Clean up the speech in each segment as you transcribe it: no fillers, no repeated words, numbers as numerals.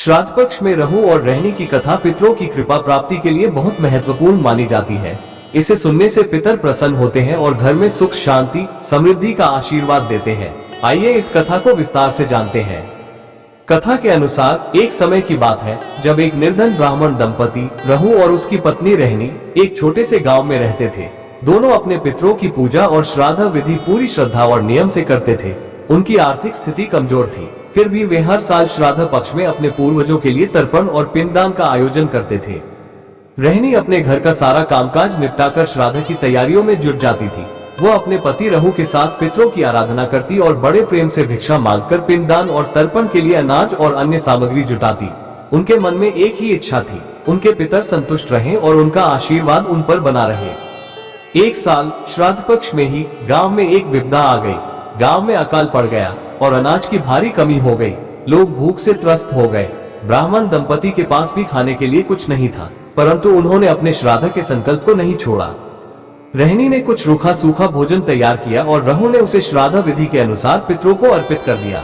श्राद्ध पक्ष में रहू और रहनी की कथा पितरों की कृपा प्राप्ति के लिए बहुत महत्वपूर्ण मानी जाती है। इसे सुनने से पितर प्रसन्न होते हैं और घर में सुख शांति समृद्धि का आशीर्वाद देते हैं। आइए इस कथा को विस्तार से जानते हैं। कथा के अनुसार एक समय की बात है जब एक निर्धन ब्राह्मण दंपति रहू और उसकी पत्नी रहनी एक छोटे से गांव में रहते थे। दोनों अपने पितरों की पूजा और श्राद्ध विधि पूरी श्रद्धा और नियम से करते थे। उनकी आर्थिक स्थिति कमजोर थी, फिर भी वे हर साल श्राद्ध पक्ष में अपने पूर्वजों के लिए तर्पण और पिंडदान का आयोजन करते थे। रहनी अपने घर का सारा कामकाज निपटाकर श्राद्ध की तैयारियों में जुट जाती थी। वो अपने पति रहू के साथ पितरों की आराधना करती और बड़े प्रेम से भिक्षा मांगकर पिंडदान और तर्पण के लिए अनाज और अन्य सामग्री जुटाती। उनके मन में एक ही इच्छा थी, उनके पितर संतुष्ट रहें और उनका आशीर्वाद उन पर बना रहे। एक साल श्राद्ध पक्ष में ही गांव में एक विपदा आ गई। गांव में अकाल पड़ गया और अनाज की भारी कमी हो गई। लोग भूख से त्रस्त हो गए। ब्राह्मण दंपति के पास भी खाने के लिए कुछ नहीं था, परंतु उन्होंने अपने श्राद्ध के संकल्प को नहीं छोड़ा। रहनी ने कुछ रूखा सूखा भोजन तैयार किया और रहू ने उसे श्राद्ध विधि के अनुसार पितरों को अर्पित कर दिया।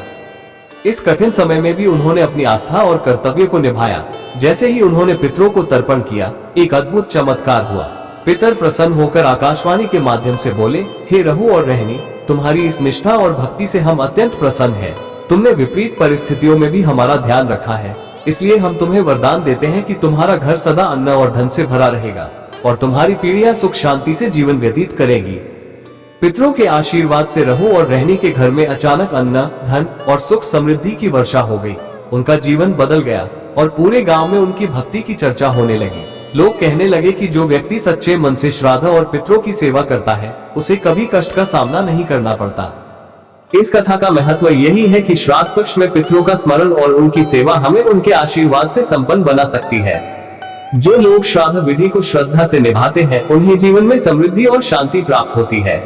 इस कठिन समय में भी उन्होंने अपनी आस्था और कर्तव्य को निभाया। जैसे ही उन्होंने पितरों को तर्पण किया, एक अद्भुत चमत्कार हुआ। पितर प्रसन्न होकर आकाशवाणी के माध्यम से बोले, हे रहू और रहनी, तुम्हारी इस निष्ठा और भक्ति से हम अत्यंत प्रसन्न हैं। तुमने विपरीत परिस्थितियों में भी हमारा ध्यान रखा है, इसलिए हम तुम्हें वरदान देते हैं कि तुम्हारा घर सदा अन्न और धन से भरा रहेगा और तुम्हारी पीढ़ियां सुख शांति से जीवन व्यतीत करेगी। पितरों के आशीर्वाद से रहू और रहनी के घर में अचानक अन्न धन और सुख समृद्धि की वर्षा हो गई। उनका जीवन बदल गया और पूरे गांव में उनकी भक्ति की चर्चा होने लगी। लोग कहने लगे कि जो व्यक्ति सच्चे मन से श्राद्ध और पितरों की सेवा करता है, उसे कभी कष्ट का सामना नहीं करना पड़ता। इस कथा का महत्व यही है कि श्राद्ध पक्ष में पितरों का स्मरण और उनकी सेवा हमें उनके आशीर्वाद से संपन्न बना सकती है। जो लोग श्राद्ध विधि को श्रद्धा से निभाते हैं, उन्हें जीवन में समृद्धि और शांति प्राप्त होती है।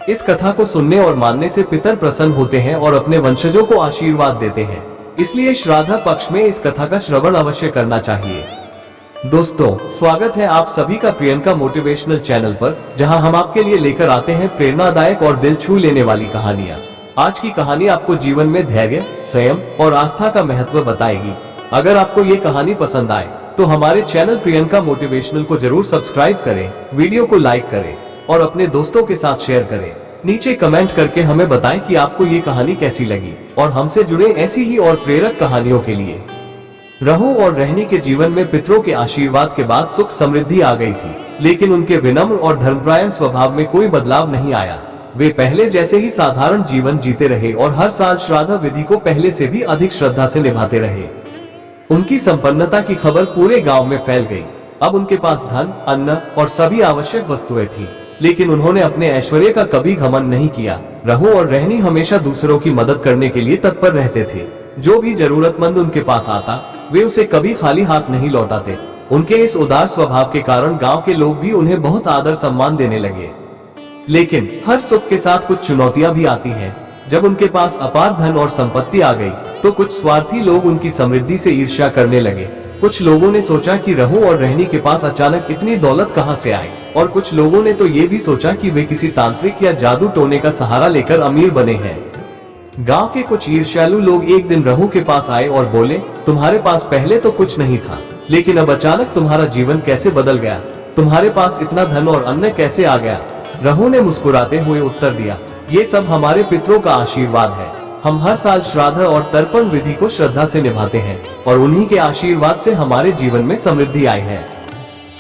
इस कथा को सुनने और मानने से पितर प्रसन्न होते हैं और अपने वंशजों को आशीर्वाद देते हैं। इसलिए श्राद्ध पक्ष में इस कथा का श्रवण अवश्य करना चाहिए। दोस्तों, स्वागत है आप सभी का प्रियंका मोटिवेशनल चैनल पर, जहां हम आपके लिए लेकर आते हैं प्रेरणादायक और दिल छू लेने वाली कहानियां। आज की कहानी आपको जीवन में धैर्य, संयम और आस्था का महत्व बताएगी। अगर आपको ये कहानी पसंद आए तो हमारे चैनल प्रियंका मोटिवेशनल को जरूर सब्सक्राइब करें, वीडियो को लाइक करें और अपने दोस्तों के साथ शेयर करें। नीचे कमेंट करके हमें बताएं कि आपको ये कहानी कैसी लगी और हमसे जुड़े ऐसी ही और प्रेरक कहानियों के लिए। रहू और रहनी के जीवन में पितरों के आशीर्वाद के बाद सुख समृद्धि आ गई थी, लेकिन उनके विनम्र और धर्मपरायण स्वभाव में कोई बदलाव नहीं आया। वे पहले जैसे ही साधारण जीवन जीते रहे और हर साल श्राद्ध विधि को पहले से भी अधिक श्रद्धा से निभाते रहे। उनकी संपन्नता की खबर पूरे गांव में फैल गई। अब उनके पास धन, अन्न और सभी आवश्यक वस्तुएं थी, लेकिन उन्होंने अपने ऐश्वर्य का कभी घमंड नहीं किया। रहू और रहनी हमेशा दूसरों की मदद करने के लिए तत्पर रहते थे। जो भी जरूरतमंद उनके पास आता, वे उसे कभी खाली हाथ नहीं लौटाते। उनके इस उदार स्वभाव के कारण गांव के लोग भी उन्हें बहुत आदर सम्मान देने लगे। लेकिन हर सुख के साथ कुछ चुनौतियां भी आती हैं। जब उनके पास अपार धन और संपत्ति आ गई, तो कुछ स्वार्थी लोग उनकी समृद्धि से ईर्ष्या करने लगे। कुछ लोगों ने सोचा कि रहू और रहनी के पास अचानक इतनी दौलत कहां से आई, और कुछ लोगों ने तो ये भी सोचा कि वे किसी तांत्रिक या जादू टोने का सहारा लेकर अमीर बने हैं। गांव के कुछ ईर्ष्यालु लोग एक दिन रहू के पास आए और बोले, तुम्हारे पास पहले तो कुछ नहीं था, लेकिन अब अचानक तुम्हारा जीवन कैसे बदल गया? तुम्हारे पास इतना धन और अन्न कैसे आ गया? रहू ने मुस्कुराते हुए उत्तर दिया, ये सब हमारे पितरों का आशीर्वाद है। हम हर साल श्राद्ध और तर्पण विधि को श्रद्धा से निभाते हैं और उन्हीं के आशीर्वाद से हमारे जीवन में समृद्धि आई है।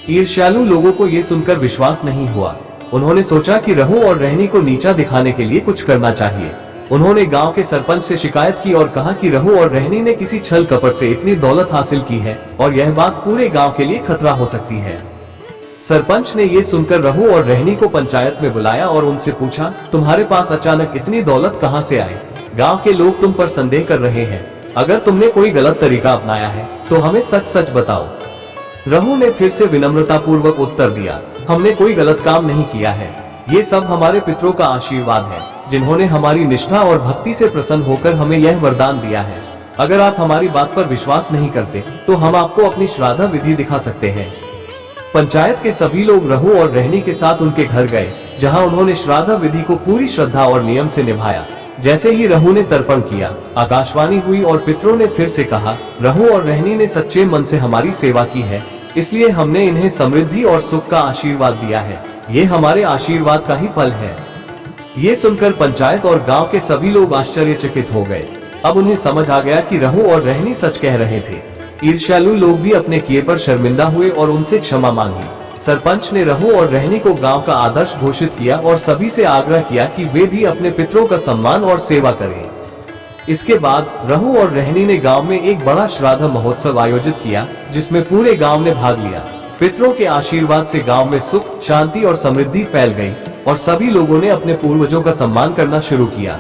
ईर्ष्यालु लोगों को ये सुनकर विश्वास नहीं हुआ। उन्होंने सोचा कि रहू और रहनी को नीचा दिखाने के लिए कुछ करना चाहिए। उन्होंने गांव के सरपंच से शिकायत की और कहा कि रहू और रहनी ने किसी छल कपट से इतनी दौलत हासिल की है और यह बात पूरे गांव के लिए खतरा हो सकती है। सरपंच ने ये सुनकर रहू और रहनी को पंचायत में बुलाया और उनसे पूछा, तुम्हारे पास अचानक इतनी दौलत कहां से आई? गांव के लोग तुम पर संदेह कर रहे हैं। अगर तुमने कोई गलत तरीका अपनाया है तो हमें सच सच बताओ। रहू ने फिर से विनम्रता पूर्वक उत्तर दिया, हमने कोई गलत काम नहीं किया है। ये सब हमारे पितरों का आशीर्वाद है, जिन्होंने हमारी निष्ठा और भक्ति से प्रसन्न होकर हमें यह वरदान दिया है। अगर आप हमारी बात पर विश्वास नहीं करते तो हम आपको अपनी श्राद्ध विधि दिखा सकते हैं। पंचायत के सभी लोग रहू और रहनी के साथ उनके घर गए, जहां उन्होंने श्राद्ध विधि को पूरी श्रद्धा और नियम से निभाया। जैसे ही रहू ने तर्पण किया, आकाशवाणी हुई और पितरों ने फिर से कहा, रहू और रहनी ने सच्चे मन से हमारी सेवा की है, इसलिए हमने इन्हें समृद्धि और सुख का आशीर्वाद दिया है। ये हमारे आशीर्वाद का ही फल है। ये सुनकर पंचायत और गांव के सभी लोग आश्चर्यचकित हो गए। अब उन्हें समझ आ गया कि रहू और रहनी सच कह रहे थे। ईर्ष्यालु लोग भी अपने किए पर शर्मिंदा हुए और उनसे क्षमा मांगी। सरपंच ने रहू और रहनी को गांव का आदर्श घोषित किया और सभी से आग्रह किया कि वे भी अपने पितरों का सम्मान और सेवा करें। इसके बाद रहू और रहनी ने गांव में एक बड़ा श्राद्ध महोत्सव आयोजित किया, जिसमें पूरे गांव ने भाग लिया। पितरों के आशीर्वाद से गांव में सुख, शांति और समृद्धि फैल गई और सभी लोगों ने अपने पूर्वजों का सम्मान करना शुरू किया।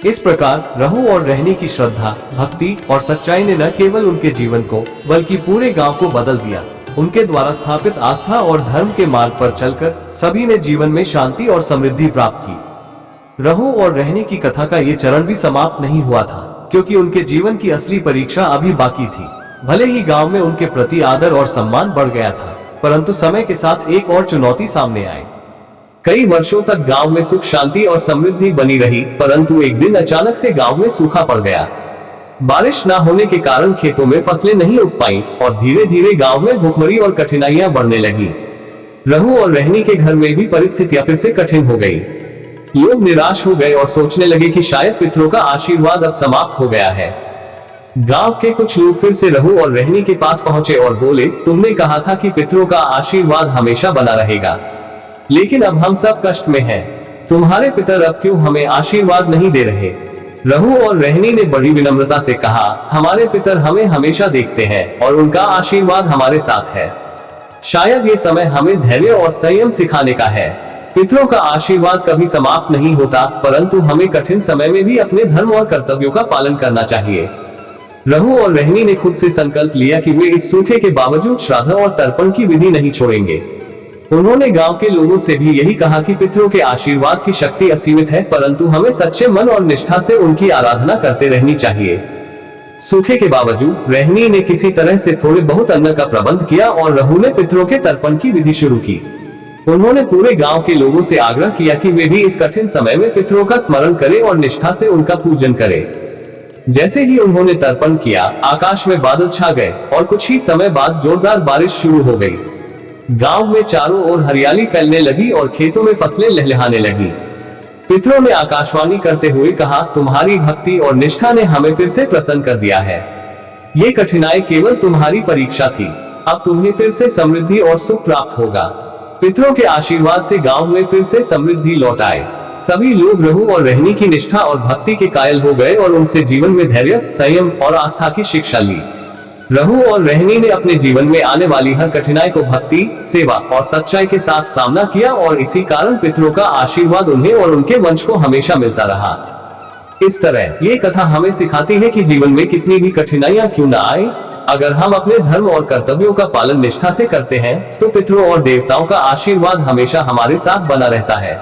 इस प्रकार रहू और रहनी की श्रद्धा, भक्ति और सच्चाई ने न केवल उनके जीवन को बल्कि पूरे गांव को बदल दिया। उनके द्वारा स्थापित आस्था और धर्म के मार्ग पर चलकर सभी ने जीवन में शांति और समृद्धि प्राप्त की। रहू और रहनी की कथा का ये चरण भी समाप्त नहीं हुआ था, क्योंकि उनके जीवन की असली परीक्षा अभी बाकी थी। भले ही गांव में उनके प्रति आदर और सम्मान बढ़ गया था, परंतु समय के साथ एक और चुनौती सामने आई। कई वर्षों तक गांव में सुख, शांति और समृद्धि बनी रही, परंतु एक दिन अचानक से गांव में सूखा पड़ गया। बारिश न होने के कारण खेतों में फसलें नहीं उग पाईं और धीरे धीरे गांव में भूखमरी और कठिनाइयां बढ़ने लगी। रहू और रहनी के घर में भी परिस्थितियां फिर से कठिन हो गई। लोग निराश हो गए और सोचने लगे कि शायद पितरों का आशीर्वाद अब समाप्त हो गया है। गांव के कुछ लोग फिर से रहू और रहनी के पास पहुंचे और बोले, तुमने कहा था कि पितरों का आशीर्वाद हमेशा बना रहेगा, लेकिन अब हम सब कष्ट में हैं। तुम्हारे पितर अब क्यों हमें आशीर्वाद नहीं दे रहे? रहू और रहनी ने बड़ी विनम्रता से कहा, हमारे पितर हमें हमेशा देखते हैं और उनका आशीर्वाद हमारे साथ है। शायद ये समय हमें धैर्य और संयम सिखाने का है। पितरों का आशीर्वाद कभी समाप्त नहीं होता, परंतु हमें कठिन समय में भी अपने धर्म और कर्तव्यों का पालन करना चाहिए। रहू और रहनी ने खुद से संकल्प लिया कि वे इस सूखे के बावजूद श्राद्ध और तर्पण की विधि नहीं छोड़ेंगे। उन्होंने गांव के लोगों से भी यही कहा कि पितरों के आशीर्वाद की शक्ति असीमित है, परंतु हमें सच्चे मन और निष्ठा से उनकी आराधना करते रहनी चाहिए। सूखे के बावजूद रहनी ने किसी तरह से थोड़े बहुत अन्न का प्रबंध किया और रहू ने पितरों के तर्पण की विधि शुरू की। उन्होंने पूरे गांव के लोगों से आग्रह किया कि वे भी इस कठिन समय में पितरों का स्मरण करें और निष्ठा से उनका पूजन करें। जैसे ही उन्होंने तर्पण किया, आकाश में बादल छा गए और कुछ ही समय बाद जोरदार बारिश शुरू हो गई। गांव में चारों ओर हरियाली फैलने लगी और खेतों में फसलें लहलहाने लगी। पितरों ने आकाशवाणी करते हुए कहा, तुम्हारी भक्ति और निष्ठा ने हमें फिर से प्रसन्न कर दिया है। ये कठिनाई केवल तुम्हारी परीक्षा थी। अब तुम्हें फिर से समृद्धि और सुख प्राप्त होगा। पितरों के आशीर्वाद से गांव में फिर से समृद्धि लौट आए। सभी लोग रहू और रहनी की निष्ठा और भक्ति के कायल हो गए और उनसे जीवन में धैर्य, संयम और आस्था की शिक्षा ली। रहू और रहनी ने अपने जीवन में आने वाली हर कठिनाई को भक्ति, सेवा और सच्चाई के साथ सामना किया और इसी कारण पितरों का आशीर्वाद उन्हें और उनके वंश को हमेशा मिलता रहा। इस तरह ये कथा हमें सिखाती है कि जीवन में कितनी भी कठिनाइयां क्यों न आए, अगर हम अपने धर्म और कर्तव्यों का पालन निष्ठा से करते हैं, तो पितरों और देवताओं का आशीर्वाद हमेशा हमारे साथ बना रहता है।